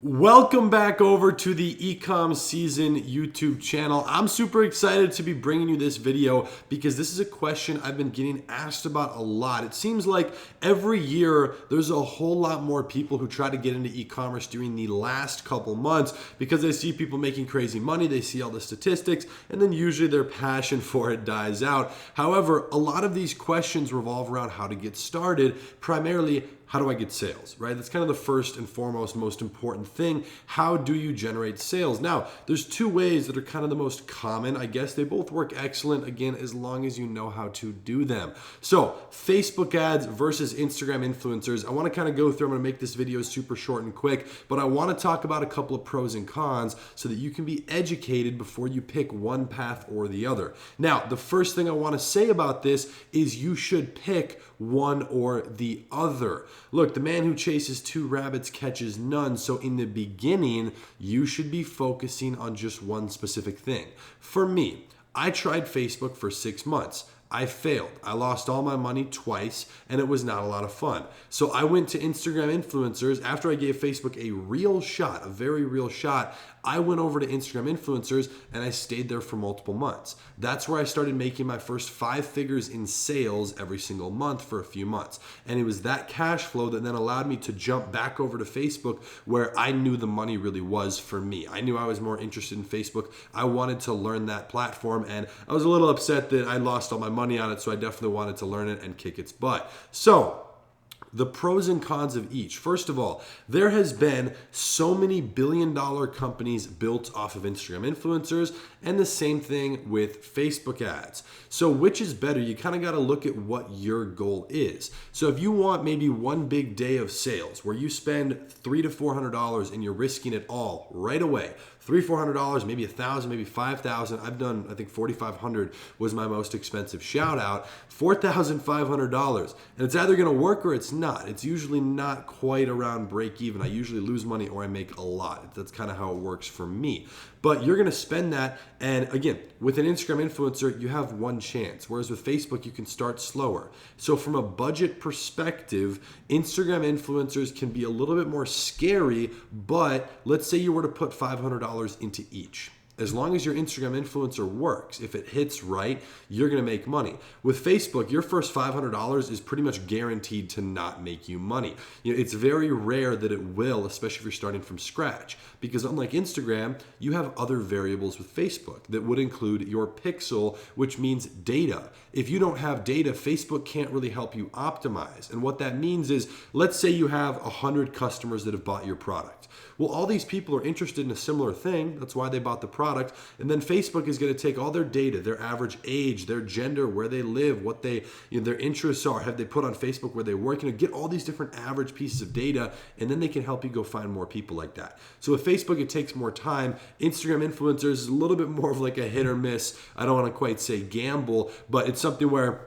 Welcome back over to the eCommerce Season YouTube channel. I'm super excited to be bringing you this video because this is a question I've been getting asked about a lot. It seems like every year there's a whole lot more people who try to get into e-commerce during the last couple months because they see people making crazy money, they see all the statistics, and then usually their passion for it dies out. However, a lot of these questions revolve around how to get started, primarily how do I get sales, right? That's kind of the first and foremost, most important thing. How do you generate sales? Now, there's two ways that are kind of the most common. I guess they both work excellent, again, as long as you know how to do them. So, Facebook ads versus Instagram influencers. I want to kind of go through, I'm going to make this video super short and quick, but I want to talk about a couple of pros and cons so that you can be educated before you pick one path or the other. Now, the first thing I want to say about this is you should pick one or the other. Look, the man who chases two rabbits catches none. So in the beginning, you should be focusing on just one specific thing. For me, I tried Facebook for 6 months. I failed. I lost all my money twice, and it was not a lot of fun. So I went to Instagram influencers. After I gave Facebook a real shot, a very real shot, I went over to Instagram influencers and I stayed there for multiple months. That's where I started making my first 5 figures in sales every single month for a few months. And it was that cash flow that then allowed me to jump back over to Facebook where I knew the money really was for me. I knew I was more interested in Facebook. I wanted to learn that platform, and I was a little upset that I lost all my money on it, so I definitely wanted to learn it and kick its butt. So, the pros and cons of each. First of all, there has been so many billion-dollar companies built off of Instagram influencers, and the same thing with Facebook ads. So which is better? You kind of got to look at what your goal is. So if you want maybe one big day of sales where you spend $300 to $400 and you're risking it all right away, $300-400, maybe $1,000, maybe $5,000. I've done, I think $4,500 was my most expensive shout out. $4,500. And it's either going to work or it's not. It's usually not quite around break even. I usually lose money or I make a lot. That's kind of how it works for me. But you're going to spend that. And again, with an Instagram influencer, you have one chance. Whereas with Facebook, you can start slower. So from a budget perspective, Instagram influencers can be a little bit more scary. But let's say you were to put $500 into each. As long as your Instagram influencer works, if it hits right, you're going to make money. With Facebook, your first $500 is pretty much guaranteed to not make you money. You know, it's very rare that it will, especially if you're starting from scratch, because unlike Instagram, you have other variables with Facebook that would include your pixel, which means data. If you don't have data, Facebook can't really help you optimize. And what that means is, let's say you have 100 customers that have bought your product. Well, all these people are interested in a similar thing. That's why they bought the product. And then Facebook is going to take all their data, their average age, their gender, where they live, what they, their interests are, have they put on Facebook where they work, get all these different average pieces of data, and then they can help you go find more people like that. So with Facebook, it takes more time. Instagram influencers is a little bit more of like a hit or miss. I don't want to quite say gamble, but it's something where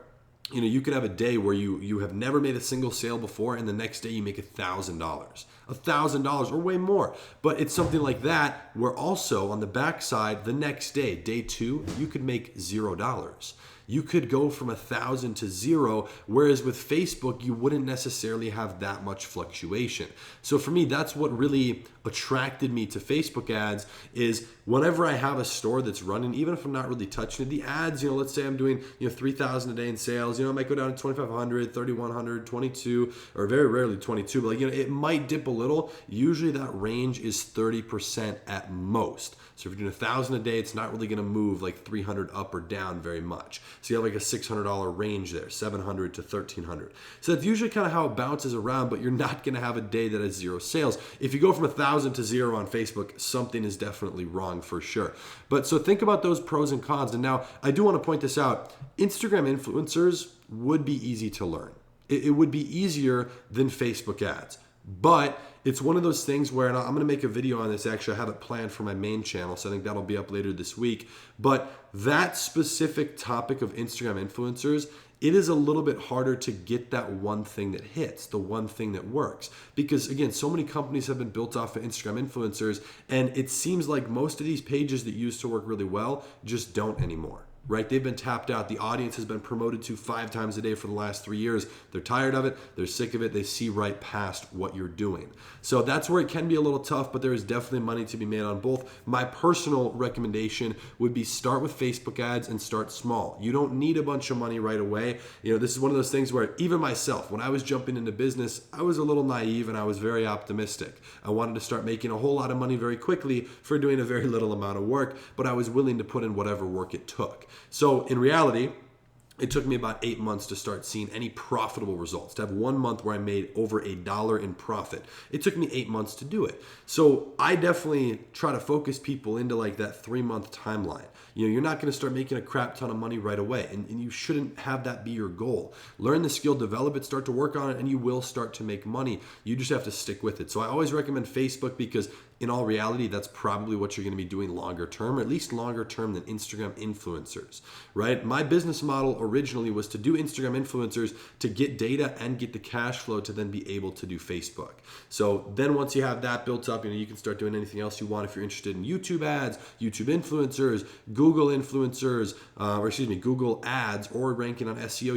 you could have a day where you have never made a single sale before, and the next day you make $1,000 or way more. But it's something like that where also on the backside, the next day, day 2, you could make $0. You could go from 1,000 to 0, whereas with Facebook, you wouldn't necessarily have that much fluctuation. So for me, that's what really attracted me to Facebook ads is whenever I have a store that's running, even if I'm not really touching it, the ads, let's say I'm doing, 3,000 a day in sales, it might go down to 2,500, 3,100, 22, or very rarely 22, but it might dip a little. Usually that range is 30% at most. So if you're doing 1,000 a day, it's not really going to move like 300 up or down very much. So you have like a $600 range there, 700 to 1,300. So that's usually kind of how it bounces around, but you're not going to have a day that has 0 sales. If you go from 1,000 to 0 on Facebook, something is definitely wrong for sure. But so think about those pros and cons. And now I do want to point this out. Instagram influencers would be easy to learn. It would be easier than Facebook ads. But it's one of those things where, and I'm going to make a video on this, actually I have it planned for my main channel, so I think that'll be up later this week. But that specific topic of Instagram influencers, it is a little bit harder to get that one thing that hits, the one thing that works. Because again, so many companies have been built off of Instagram influencers, and it seems like most of these pages that used to work really well just don't anymore. right? They've been tapped out. The audience has been promoted to 5 times a day for the last 3 years. They're tired of it. They're sick of it. They see right past what you're doing. So that's where it can be a little tough, but there is definitely money to be made on both. My personal recommendation would be start with Facebook ads and start small. You don't need a bunch of money right away. This is one of those things where even myself, when I was jumping into business, I was a little naive and I was very optimistic. I wanted to start making a whole lot of money very quickly for doing a very little amount of work, but I was willing to put in whatever work it took. So in reality, it took me about 8 months to start seeing any profitable results. To have 1 month where I made over $1 in profit, it took me 8 months to do it. So I definitely try to focus people into like that 3-month timeline. You're not going to start making a crap ton of money right away, and you shouldn't have that be your goal. Learn the skill, develop it, start to work on it, and you will start to make money. You just have to stick with it. So I always recommend Facebook because in all reality, that's probably what you're going to be doing longer term, or at least longer term than Instagram influencers, right? My business model originally was to do Instagram influencers to get data and get the cash flow to then be able to do Facebook. So then once you have that built up, you can start doing anything else you want. If you're interested in YouTube ads, YouTube influencers, Google influencers, Google ads, or ranking on SEO,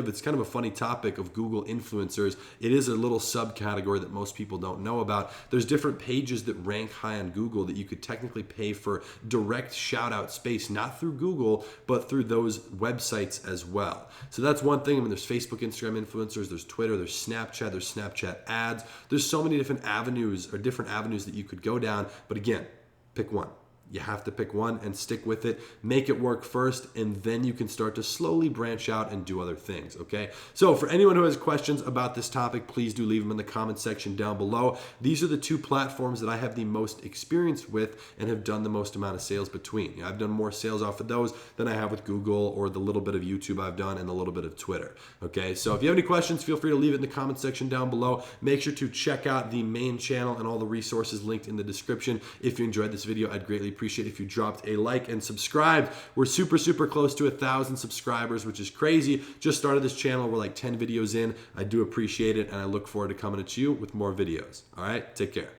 it's kind of a funny topic of Google influencers. It is a little subcategory that most people don't know about. There's different pages that rank high on Google that you could technically pay for direct shout out space, not through Google, but through those websites as well. So that's one thing. There's Facebook, Instagram influencers, there's Twitter, there's Snapchat ads. There's so many different avenues that you could go down. But again, pick one. You have to pick one and stick with it. Make it work first, and then you can start to slowly branch out and do other things, okay? So for anyone who has questions about this topic, please do leave them in the comment section down below. These are the 2 platforms that I have the most experience with and have done the most amount of sales between. I've done more sales off of those than I have with Google or the little bit of YouTube I've done and a little bit of Twitter, okay? So if you have any questions, feel free to leave it in the comment section down below. Make sure to check out the main channel and all the resources linked in the description. If you enjoyed this video, I'd greatly appreciate if you dropped a like and subscribed. We're super close to 1,000 subscribers, which is crazy. Just started this channel. We're like 10 videos in. I do appreciate it, and I look forward to coming at you with more videos. All right, take care.